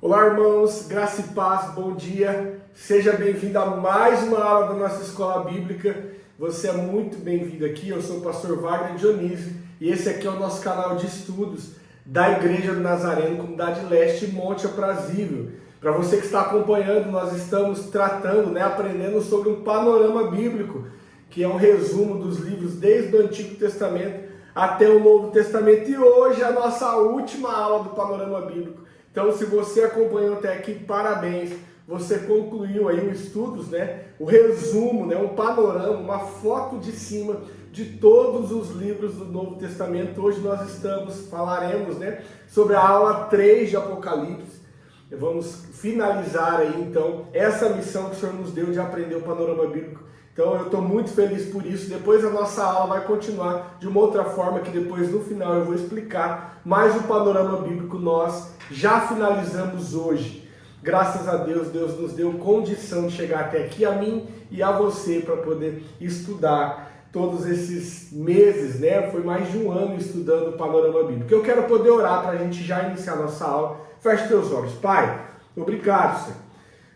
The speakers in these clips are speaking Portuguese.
Olá, irmãos, graça e paz, bom dia. Seja bem-vindo a mais uma aula da nossa escola bíblica. Você é muito bem-vindo aqui. Eu sou o pastor Wagner Dionísio e esse aqui é o nosso canal de estudos da Igreja do Nazareno, Comunidade Leste, Monte Aprazível. Para você que está acompanhando, nós estamos tratando, aprendendo sobre um panorama bíblico, que é um resumo dos livros desde o Antigo Testamento até o Novo Testamento. E hoje é a nossa última aula do panorama bíblico. Então, se você acompanhou até aqui, parabéns. Você concluiu aí os estudos, o resumo, um panorama, uma foto de cima de todos os livros do Novo Testamento. Hoje nós falaremos sobre a aula 3 de Apocalipse. Vamos finalizar aí, então, essa missão que o Senhor nos deu de aprender o panorama bíblico. Então, eu estou muito feliz por isso. Depois a nossa aula vai continuar de uma outra forma, que depois, no final, eu vou explicar. Mas o panorama bíblico nós já finalizamos hoje. Graças a Deus, Deus nos deu condição de chegar até aqui, a mim e a você, para poder estudar todos esses meses, Foi mais de um ano estudando o panorama bíblico. Eu quero poder orar para a gente já iniciar a nossa aula. Feche teus olhos. Pai, obrigado, Senhor.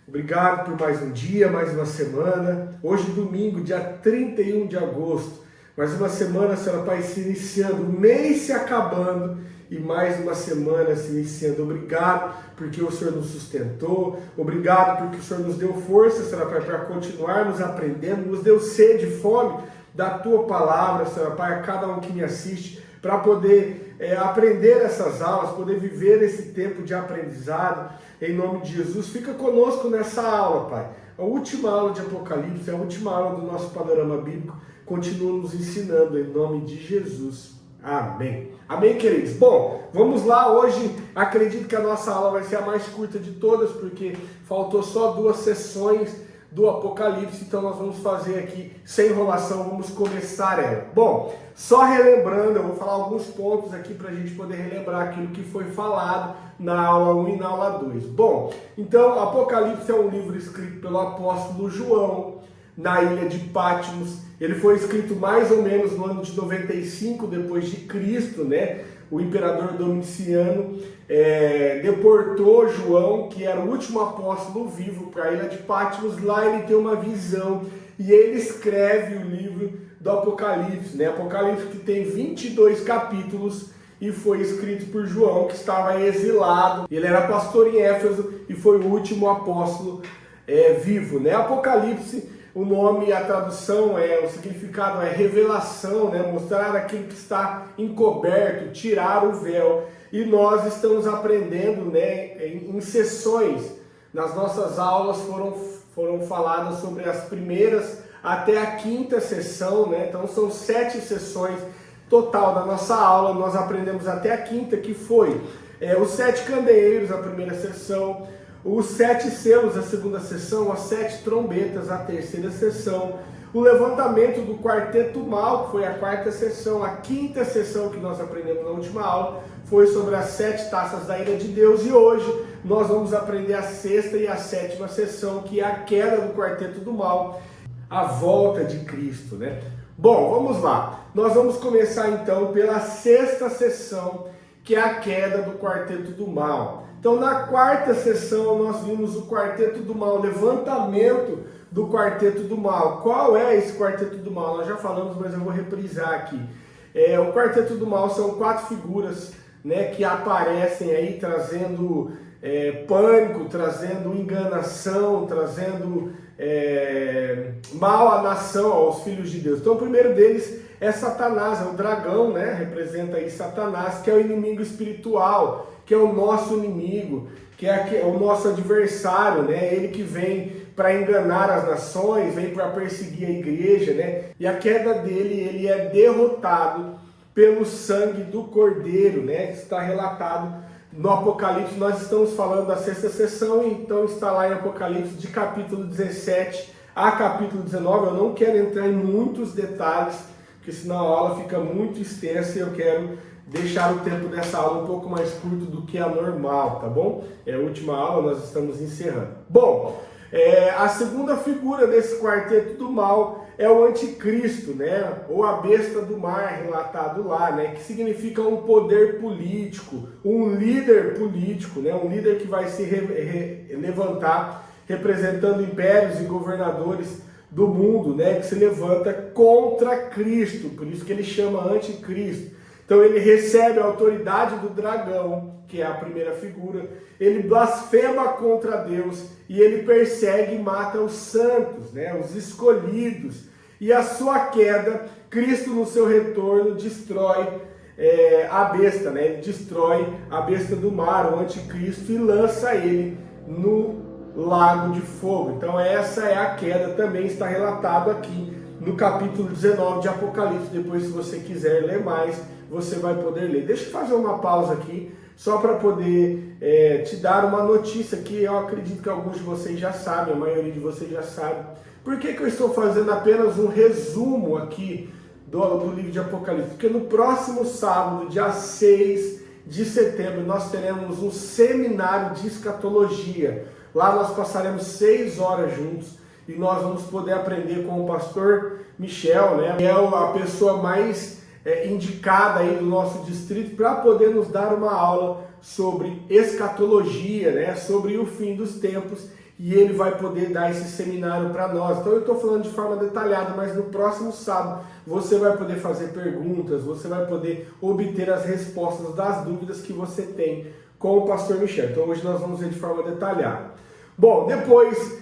Obrigado por mais um dia, mais uma semana. Hoje, domingo, dia 31 de agosto. Mais uma semana, Senhor Pai, se iniciando, o mês se acabando e mais uma semana se iniciando. Obrigado porque o Senhor nos sustentou. Obrigado porque o Senhor nos deu força, Senhor Pai, para continuarmos aprendendo. Nos deu sede e fome da Tua Palavra, Senhor Pai, a cada um que me assiste, para poder aprender essas aulas, poder viver esse tempo de aprendizado. Em nome de Jesus, fica conosco nessa aula, Pai. A última aula de Apocalipse, a última aula do nosso panorama bíblico, continua nos ensinando, em nome de Jesus. Amém. Amém, queridos? Bom, vamos lá. Hoje, acredito que a nossa aula vai ser a mais curta de todas, porque faltou só 2 sessões do Apocalipse, então nós vamos fazer aqui, sem enrolação, vamos começar ela. Bom, só relembrando, eu vou falar alguns pontos aqui para a gente poder relembrar aquilo que foi falado na aula 1 e na aula 2. Bom, então, Apocalipse é um livro escrito pelo apóstolo João, na ilha de Patmos. Ele foi escrito mais ou menos no ano de 95 depois de Cristo, O imperador Domiciano deportou João, que era o último apóstolo vivo, para a ilha de Patmos. Lá ele tem uma visão e ele escreve o livro do Apocalipse, Apocalipse, que tem 22 capítulos e foi escrito por João, que estava exilado. Ele era pastor em Éfeso e foi o último apóstolo vivo, Apocalipse, o nome, a tradução, o significado é revelação, mostrar aquilo que está encoberto, tirar o véu. E nós estamos aprendendo, em sessões. Nas nossas aulas foram faladas sobre as primeiras até a 5ª sessão, Então são 7 sessões total da nossa aula. Nós aprendemos até a 5ª, que foi os 7 candeeiros, a primeira sessão. Os 7 selos, a segunda sessão, as 7 trombetas, a terceira sessão, o levantamento do quarteto mal, que foi a 4ª sessão, a 5ª sessão que nós aprendemos na última aula, foi sobre as 7 taças da ira de Deus, e hoje nós vamos aprender a 6ª e a 7ª sessão, que é a queda do quarteto do mal, a volta de Cristo, Bom, vamos lá. Nós vamos começar então pela 6ª sessão, que é a queda do quarteto do mal. Então, na 4ª sessão, nós vimos o quarteto do mal, o levantamento do quarteto do mal. Qual é esse quarteto do mal? Nós já falamos, mas eu vou reprisar aqui. O quarteto do mal são 4 figuras, que aparecem aí trazendo pânico, trazendo enganação, trazendo mal à nação, aos filhos de Deus. Então, o primeiro deles é Satanás, é o dragão, representa aí Satanás, que é o inimigo espiritual, que é o nosso inimigo, que é o nosso adversário, Ele que vem para enganar as nações, vem para perseguir a igreja, E a queda dele, ele é derrotado pelo sangue do Cordeiro, Está relatado no Apocalipse. Nós estamos falando da 6ª sessão, então está lá em Apocalipse de capítulo 17 a capítulo 19. Eu não quero entrar em muitos detalhes, porque senão a aula fica muito extensa e eu quero deixar o tempo dessa aula um pouco mais curto do que a normal, tá bom? É a última aula, nós estamos encerrando. Bom, A segunda figura desse quarteto do mal é o anticristo, né? Ou a besta do mar, relatado lá, né? Que significa um poder político, um líder político, né? Um líder que vai se levantar representando impérios e governadores do mundo, né? Que se levanta contra Cristo, por isso que ele chama anticristo. Então ele recebe a autoridade do dragão, que é a primeira figura, ele blasfema contra Deus e ele persegue e mata os santos, né, os escolhidos. E a sua queda, Cristo no seu retorno destrói a besta, né, ele destrói a besta do mar, o anticristo, e lança ele no lago de fogo. Então essa é a queda, também está relatado aqui no capítulo 19 de Apocalipse. Depois, se você quiser ler mais, você vai poder ler. Deixa eu fazer uma pausa aqui, só para poder te dar uma notícia que eu acredito que alguns de vocês já sabem, a maioria de vocês já sabe. Por que eu estou fazendo apenas um resumo aqui do livro de Apocalipse? Porque no próximo sábado, dia 6 de setembro, nós teremos um seminário de escatologia. Lá nós passaremos 6 horas juntos e nós vamos poder aprender com o pastor Michel, né? Que é a pessoa mais indicada aí do nosso distrito para poder nos dar uma aula sobre escatologia, né? Sobre o fim dos tempos, e ele vai poder dar esse seminário para nós. Então eu estou falando de forma detalhada, mas no próximo sábado você vai poder fazer perguntas, você vai poder obter as respostas das dúvidas que você tem com o pastor Michel. Então hoje nós vamos ver de forma detalhada. Bom, depois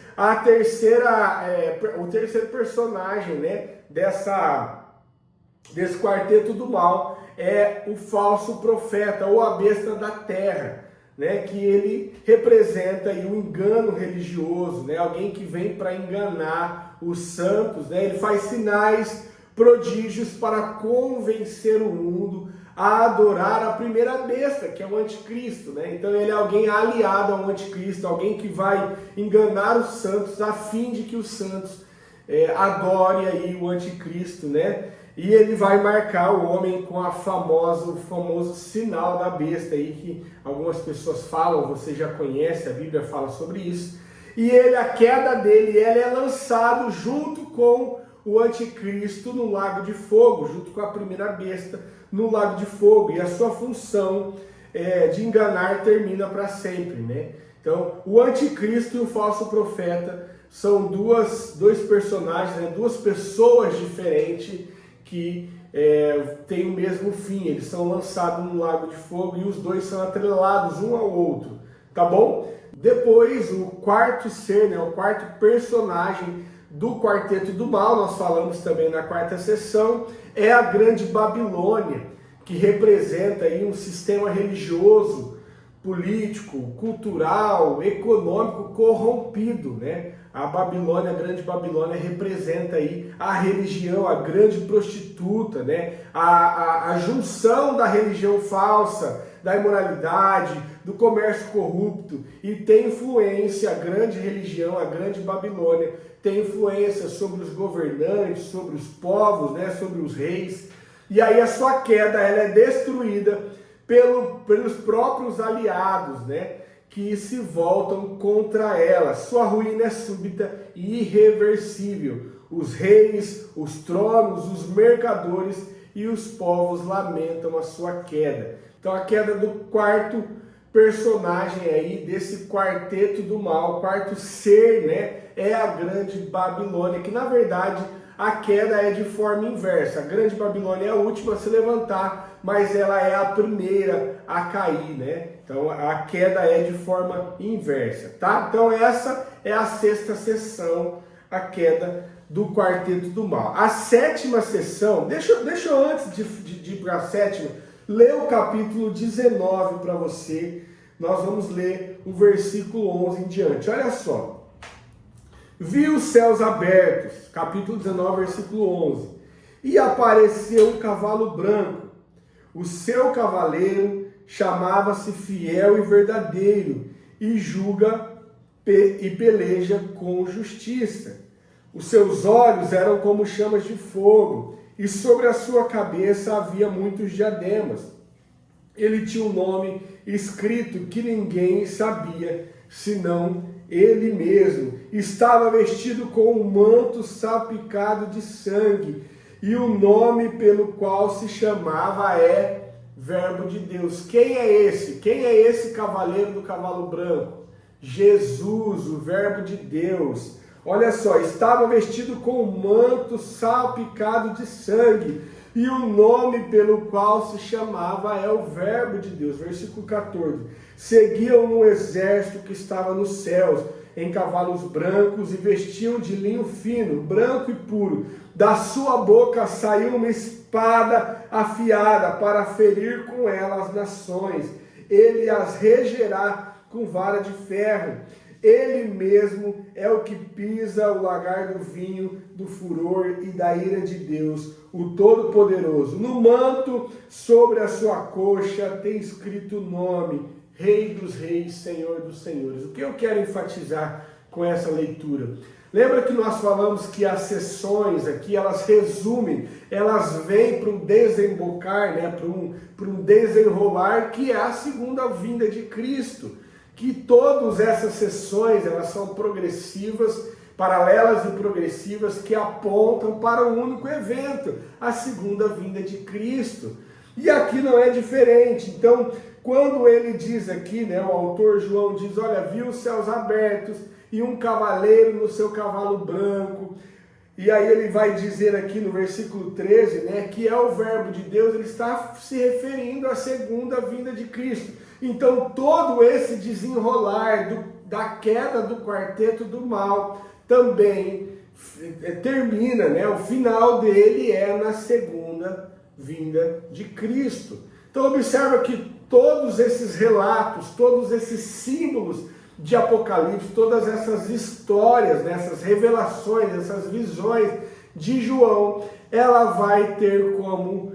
o terceiro personagem, né, desse quarteto do mal é o falso profeta, ou a besta da terra, né, que ele representa aí um engano religioso, né, alguém que vem para enganar os santos, né, ele faz sinais, prodígios para convencer o mundo a adorar a primeira besta, que é o anticristo, né? Então ele é alguém aliado ao anticristo, alguém que vai enganar os santos a fim de que os santos adorem aí o anticristo, né? E ele vai marcar o homem com o famoso sinal da besta aí, que algumas pessoas falam, você já conhece, a Bíblia fala sobre isso. E a queda dele, ele é lançado junto com o anticristo no lago de fogo, junto com a primeira besta no lago de fogo. E a sua função de enganar termina para sempre, né? Então, o anticristo e o falso profeta são dois personagens, né? Duas pessoas diferentes que têm o mesmo fim. Eles são lançados no lago de fogo e os dois são atrelados um ao outro, tá bom? Depois, o quarto ser, né? O quarto personagem do quarteto do mal, nós falamos também na quarta sessão, é a Grande Babilônia, que representa aí um sistema religioso, político, cultural, econômico corrompido, né? A Babilônia, a Grande Babilônia, representa aí a religião, a grande prostituta, né? A junção da religião falsa, da imoralidade, do comércio corrupto, e tem influência, a grande religião, a Grande Babilônia, tem influência sobre os governantes, sobre os povos, né? Sobre os reis, e aí a sua queda ela é destruída pelos próprios aliados, né? Que se voltam contra ela. Sua ruína é súbita e irreversível. Os reis, os tronos, os mercadores e os povos lamentam a sua queda. Então a queda do quarto personagem aí desse quarteto do mal, quarto ser, né, é a Grande Babilônia, que na verdade a queda é de forma inversa. A Grande Babilônia é a última a se levantar, mas ela é a primeira a cair, né? Então a queda é de forma inversa, tá? Então essa é a sexta sessão, a queda do quarteto do mal. A sétima sessão, deixa eu antes de ir para a sétima, ler o capítulo 19 para você. Nós vamos ler o versículo 11 em diante. Olha só. Vi os céus abertos, capítulo 19, versículo 11. E apareceu um cavalo branco. O seu cavaleiro chamava-se Fiel e Verdadeiro, e julga e peleja com justiça. Os seus olhos eram como chamas de fogo, e sobre a sua cabeça havia muitos diademas. Ele tinha um nome escrito que ninguém sabia, senão ele mesmo. estava vestido com um manto salpicado de sangue, e o nome pelo qual se chamava é Verbo de Deus. Quem é esse? Quem é esse cavaleiro do cavalo branco? Jesus, o Verbo de Deus. Olha só, estava vestido com um manto salpicado de sangue, e o nome pelo qual se chamava é o Verbo de Deus. Versículo 14. Seguiam um exército que estava nos céus, em cavalos brancos, e vestiam de linho fino, branco e puro. Da sua boca saiu uma espada afiada para ferir com ela as nações. Ele as regerá com vara de ferro. Ele mesmo é o que pisa o lagar do vinho, do furor e da ira de Deus, o Todo-Poderoso. No manto, sobre a sua coxa, tem escrito o nome: Rei dos Reis, Senhor dos Senhores. O que eu quero enfatizar com essa leitura? Lembra que nós falamos que as sessões aqui, elas resumem, elas vêm para um desembocar, né? para um desenrolar, que é a segunda vinda de Cristo. Que todas essas sessões, elas são progressivas, paralelas e progressivas, que apontam para um único evento, a segunda vinda de Cristo. E aqui não é diferente. Então, quando ele diz aqui, né, o autor João diz, olha, viu os céus abertos e um cavaleiro no seu cavalo branco. E aí ele vai dizer aqui no versículo 13, né, que é o Verbo de Deus, ele está se referindo à segunda vinda de Cristo. Então todo esse desenrolar da queda do quarteto do mal também termina, né, o final dele é na segunda vinda de Cristo. Então observa que todos esses relatos, todos esses símbolos de Apocalipse, todas essas histórias, né, essas revelações, essas visões de João, ela vai ter como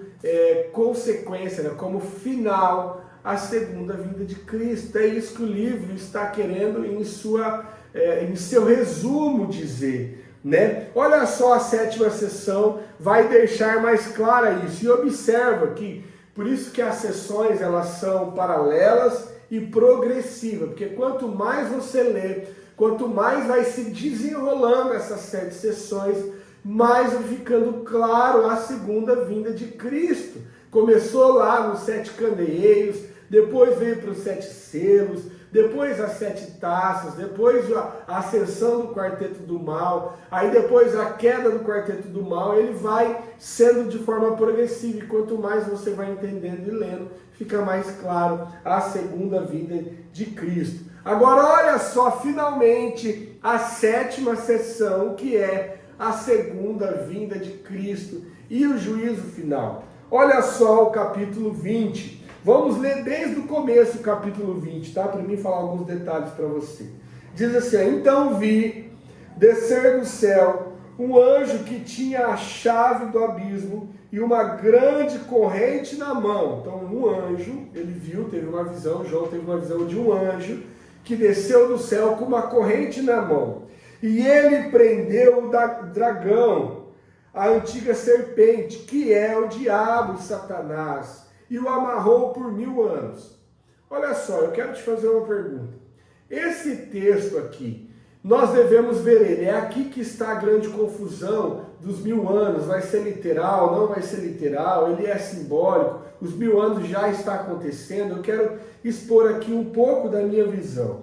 consequência, né, como final, a segunda vinda de Cristo. É isso que o livro está querendo em seu resumo dizer, né? Olha só, a sétima sessão vai deixar mais clara isso. E observa que, por isso que as sessões elas são paralelas e progressivas, porque quanto mais você lê, quanto mais vai se desenrolando essas 7 sessões, mais vai ficando claro a segunda vinda de Cristo. Começou lá nos 7 candeeiros, depois veio para os 7 selos, depois as 7 taças, depois a ascensão do quarteto do mal, aí depois a queda do quarteto do mal. Ele vai sendo de forma progressiva, e quanto mais você vai entendendo e lendo, fica mais claro a segunda vinda de Cristo. Agora olha só, finalmente, a 7ª sessão, que é a segunda vinda de Cristo e o juízo final. Olha só o capítulo 20. Vamos ler desde o começo o capítulo 20, tá? Para mim falar alguns detalhes para você. Diz assim, então vi descer do céu um anjo que tinha a chave do abismo e uma grande corrente na mão. Então um anjo, ele viu, teve uma visão, João teve uma visão de um anjo que desceu do céu com uma corrente na mão. E ele prendeu o dragão, a antiga serpente, que é o diabo e Satanás, e o amarrou por 1000 anos. Olha só, eu quero te fazer uma pergunta. Esse texto aqui, nós devemos ver ele. É aqui que está a grande confusão dos 1000 anos. Vai ser literal, não vai ser literal, ele é simbólico. Os 1000 anos já está acontecendo. Eu quero expor aqui um pouco da minha visão.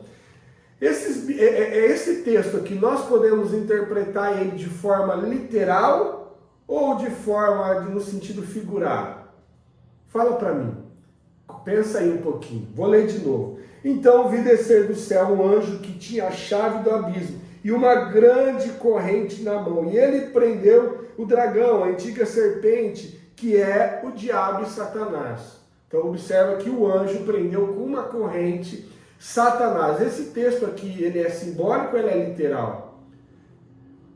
Esse texto aqui, nós podemos interpretar ele de forma literal ou de forma no sentido figurado? Fala para mim, pensa aí um pouquinho, vou ler de novo. Então vi descer do céu um anjo que tinha a chave do abismo e uma grande corrente na mão. E ele prendeu o dragão, a antiga serpente, que é o diabo e Satanás. Então observa que o anjo prendeu com uma corrente Satanás. Esse texto aqui, ele é simbólico ou ele é literal?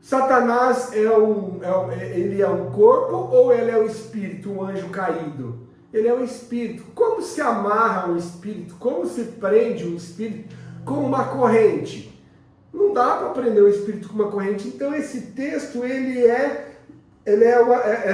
Satanás ele é um corpo ou ele é um espírito, um anjo caído? Ele é um espírito. Como se amarra um espírito? Como se prende um espírito com uma corrente? Não dá para prender um espírito com uma corrente. Então esse texto ele é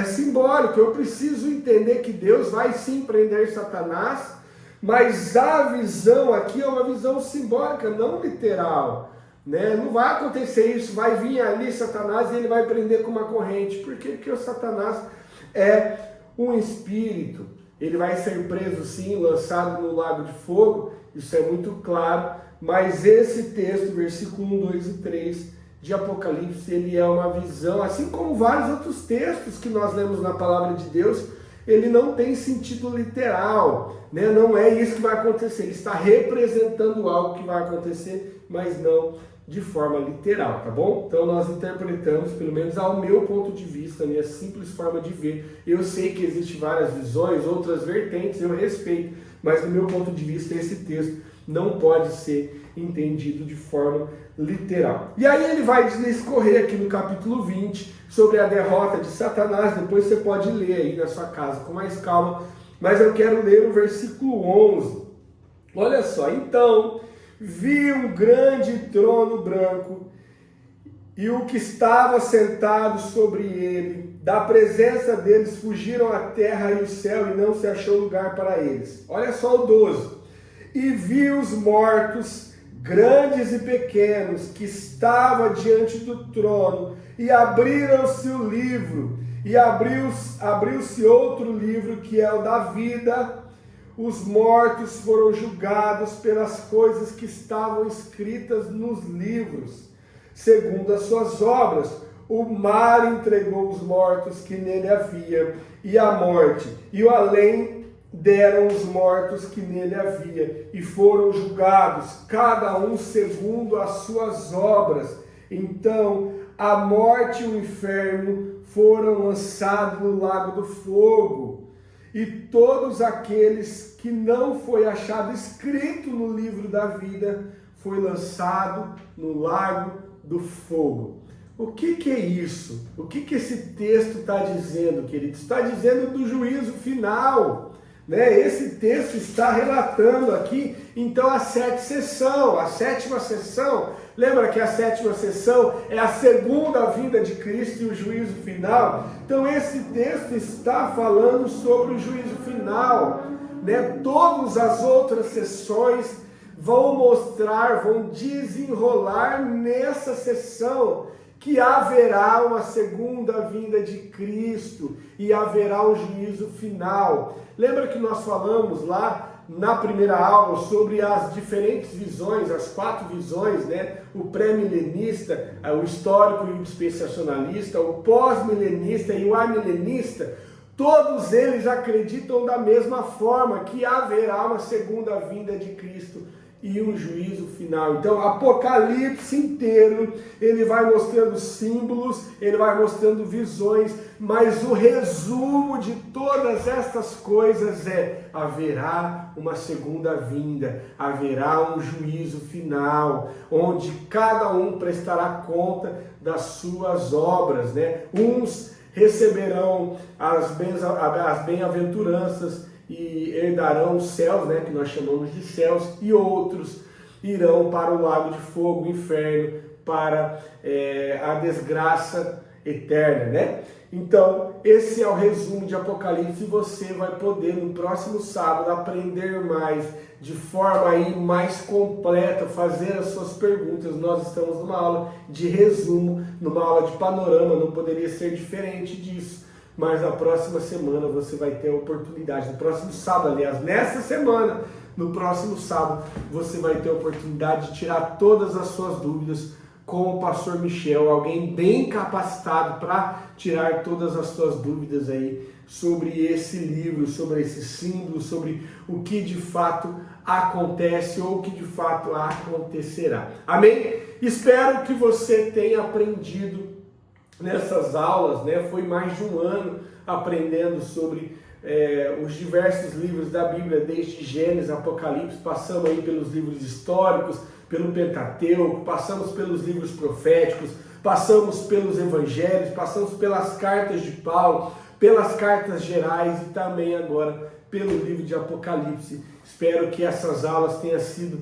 simbólico. Eu preciso entender que Deus vai sim prender Satanás, mas a visão aqui é uma visão simbólica, não literal. né? Não vai acontecer isso, vai vir ali Satanás e ele vai prender com uma corrente. Por quê? Porque o Satanás é um espírito. Ele vai ser preso sim, lançado no lago de fogo, isso é muito claro, mas esse texto, versículo 1, 2 e 3 de Apocalipse, ele é uma visão, assim como vários outros textos que nós lemos na palavra de Deus, ele não tem sentido literal, né? Não é isso que vai acontecer, ele está representando algo que vai acontecer, mas não de forma literal, tá bom? Então nós interpretamos, pelo menos ao meu ponto de vista, a minha simples forma de ver. Eu sei que existem várias visões, outras vertentes, eu respeito, mas do meu ponto de vista esse texto não pode ser entendido de forma literal. E aí ele vai discorrer aqui no capítulo 20 sobre a derrota de Satanás, depois você pode ler aí na sua casa com mais calma, mas eu quero ler o versículo 11. Olha só, então vi um grande trono branco e o que estava sentado sobre ele. Da presença deles fugiram a terra e o céu e não se achou lugar para eles. Olha só o 12. E vi os mortos, grandes e pequenos, que estavam diante do trono, e abriram-se o livro, e abriu-se outro livro, que é o da vida. Os mortos foram julgados pelas coisas que estavam escritas nos livros, segundo as suas obras. O mar entregou os mortos que nele havia, e a morte, e o além deram os mortos que nele havia, e foram julgados, cada um segundo as suas obras. Então a morte e o inferno foram lançados no lago do fogo. E todos aqueles que não foi achado escrito no livro da vida foi lançado no lago do fogo. O que é isso? O que esse texto está dizendo, queridos? Está dizendo do juízo final, né? Esse texto está relatando aqui, então, a sétima sessão. Lembra que a sétima sessão é a segunda vinda de Cristo e o juízo final? Então esse texto está falando sobre o juízo final, né? Todas as outras sessões vão mostrar, vão desenrolar nessa sessão que haverá uma segunda vinda de Cristo e haverá um juízo final. Lembra que nós falamos lá na primeira aula sobre as diferentes visões, as 4 visões, né? O pré-milenista, o histórico e o dispensacionalista, o pós-milenista e o amilenista. Todos eles acreditam da mesma forma, que haverá uma segunda vinda de Cristo e um juízo final. Então, Apocalipse inteiro, ele vai mostrando símbolos, ele vai mostrando visões, mas o resumo de todas estas coisas é: haverá uma segunda vinda, haverá um juízo final, onde cada um prestará conta das suas obras, né? Uns receberão as bem-aventuranças e herdarão os céus, né, que nós chamamos de céus, e outros irão para o lago de fogo, o inferno, para a desgraça eterna, né? Então, esse é o resumo de Apocalipse, e você vai poder no próximo sábado aprender mais, de forma aí mais completa, fazer as suas perguntas. Nós estamos numa aula de resumo, numa aula de panorama, não poderia ser diferente disso. Mas na próxima semana você vai ter a oportunidade, no próximo sábado, aliás, nessa semana, no próximo sábado, você vai ter a oportunidade de tirar todas as suas dúvidas com o pastor Michel, alguém bem capacitado para tirar todas as suas dúvidas aí sobre esse livro, sobre esse símbolo, sobre o que de fato acontece ou o que de fato acontecerá. Amém? Espero que você tenha aprendido nessas aulas, né? Foi mais de um ano aprendendo sobre os diversos livros da Bíblia, desde Gênesis, Apocalipse, passamos aí pelos livros históricos, pelo Pentateuco, passamos pelos livros proféticos, passamos pelos evangelhos, passamos pelas cartas de Paulo, pelas cartas gerais e também agora pelo livro de Apocalipse. Espero que essas aulas tenham sido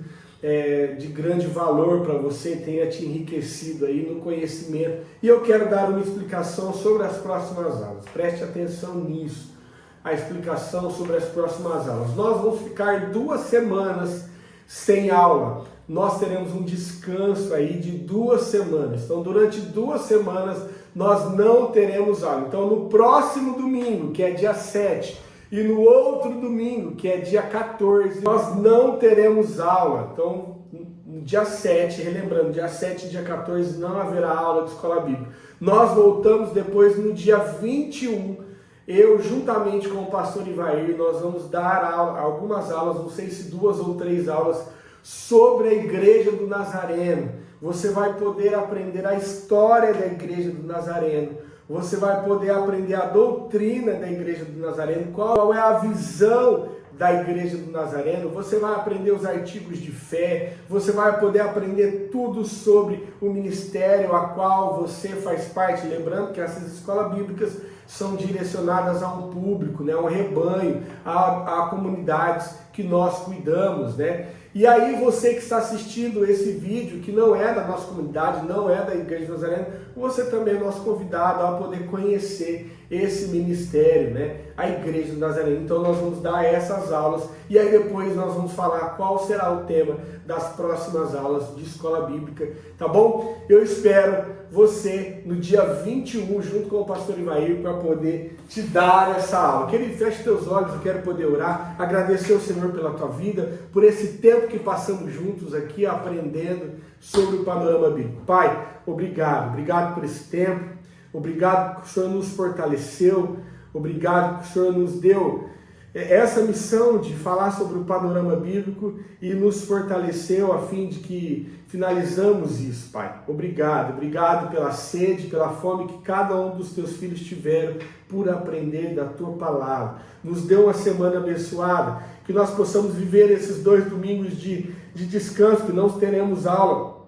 de grande valor para você, tenha te enriquecido aí no conhecimento. E eu quero dar uma explicação sobre as próximas aulas. Preste atenção nisso, a explicação sobre as próximas aulas. Nós vamos ficar 2 semanas sem aula. nós teremos um descanso aí de 2 semanas. Então, durante 2 semanas, nós não teremos aula. Então, no próximo domingo, que é dia 7, e no outro domingo, que é dia 14, nós não teremos aula. Então, no dia 7, relembrando, dia 7 e dia 14 não haverá aula de escola bíblica. Nós voltamos depois no dia 21. Eu, juntamente com o pastor Ivair, nós vamos dar algumas aulas, não sei se 2 ou 3 aulas, sobre a Igreja do Nazareno. Você vai poder aprender a história da Igreja do Nazareno. Você vai poder aprender a doutrina da Igreja do Nazareno, qual é a visão da Igreja do Nazareno. Você vai aprender os artigos de fé, você vai poder aprender tudo sobre o ministério a qual você faz parte. Lembrando que essas escolas bíblicas são direcionadas a um público, né, a um rebanho, a comunidades que nós cuidamos, né? E aí você que está assistindo esse vídeo, que não é da nossa comunidade, não é da Igreja do Nazareno, você também é nosso convidado a poder conhecer esse ministério, né? A Igreja do Nazareno. Então nós vamos dar essas aulas e aí depois nós vamos falar qual será o tema das próximas aulas de escola bíblica, tá bom? Eu espero você no dia 21 junto com o pastor Ivair para poder te dar essa aula. Querido, feche teus olhos, eu quero poder orar, agradecer ao Senhor pela tua vida, por esse tempo que passamos juntos aqui aprendendo sobre o panorama bíblico. Pai, obrigado por esse tempo, obrigado que o Senhor nos fortaleceu, obrigado que o Senhor nos deu essa missão de falar sobre o panorama bíblico e nos fortaleceu a fim de que finalizamos isso, Pai. Obrigado pela sede, pela fome que cada um dos teus filhos tiveram por aprender da tua palavra. Nos deu uma semana abençoada, que nós possamos viver esses 2 domingos de descanso, que não teremos aula,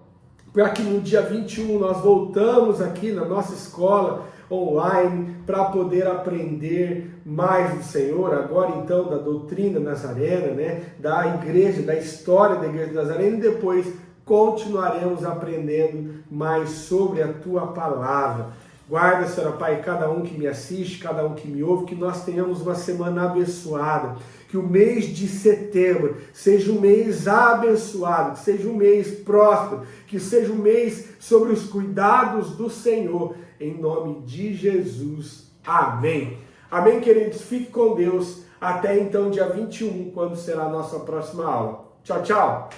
para que no dia 21 nós voltamos aqui na nossa escola online para poder aprender mais do Senhor, agora então da doutrina nazarena, né, da igreja, da história da Igreja Nazarena, e depois continuaremos aprendendo mais sobre a tua palavra. Guarda, Senhor Pai, cada um que me assiste, cada um que me ouve, que nós tenhamos uma semana abençoada, que o mês de setembro seja um mês abençoado, que seja um mês próspero, que seja um mês sobre os cuidados do Senhor, em nome de Jesus. Amém. Amém, queridos? Fique com Deus. Até então, dia 21, quando será a nossa próxima aula. Tchau, tchau.